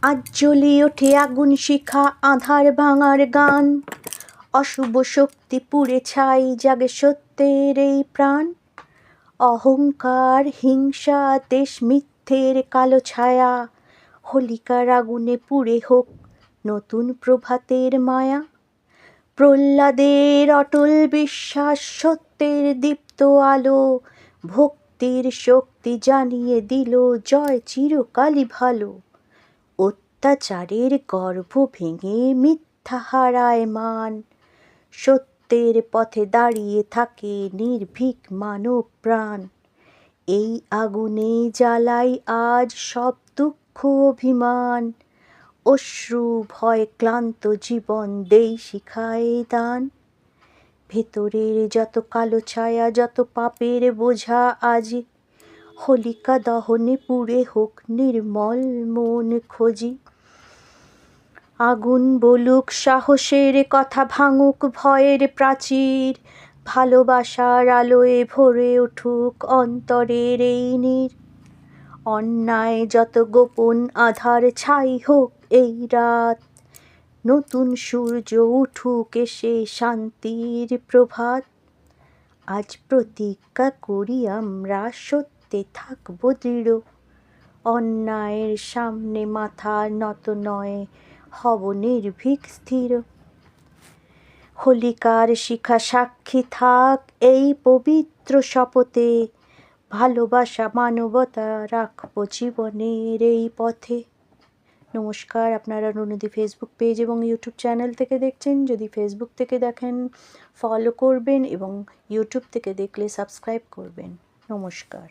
আজ জ্বলে ওঠে আগুন শিখা আঁধার ভাঙার গান, অশুভ শক্তি পুড়ে ছাই জাগে সত্যের এই প্রাণ। অহংকার হিংসা দেশ মিথ্যের কালো ছায়া, হোলিকার আগুনে পুড়ে হোক নতুন প্রভাতের মায়া। প্রহ্লাদের অটল বিশ্বাস সত্যের দীপ্ত আলো, ভক্তির শক্তি জানিয়ে দিল জয় চিরকালই ভালো। অত্যাচারের গর্ভ ভেঙে মিথ্যা হারায় মান, সত্যের পথে দাঁড়িয়ে থাকে নির্ভীক মানব প্রাণ। এই আগুনে জ্বালাই আজ সব দুঃখ অভিমান, অশ্রু ভয় ক্লান্ত জীবন দেই শিখায় দান। ভেতরের যত কালো ছায়া যত পাপের বোঝা আজ, হোলিকা দহনে পুড়ে হোক নির্মল মন খোঁজি। আগুন বলুক সাহসের কথা ভাঙুক ভয়ের প্রাচীর, ভালোবাসার আলোয় ভরে উঠুক অন্তরের এই নীর। অন্যায় যত গোপন আধার ছাই হোক এই রাত, নতুন সূর্য উঠুক এসে শান্তির প্রভাত। আজ প্রতিজ্ঞা করি আমরা সত্যে থাকব দৃঢ়, অন্যায়ের সামনে মাথা নত নয় হব নির্ভীক স্থির। হোলিকার শিখা সাক্ষী থাক এই পবিত্র শপথে, ভালোবাসা মানবতা রাখবো জীবনের এই পথে। নমস্কার, আপনারা রুনুদি ফেসবুক পেজ এবং ইউটিউব চ্যানেল থেকে দেখছেন। যদি ফেসবুক থেকে দেখেন ফলো করবেন এবং ইউটিউব থেকে দেখলে সাবস্ক্রাইব করবেন। নমস্কার।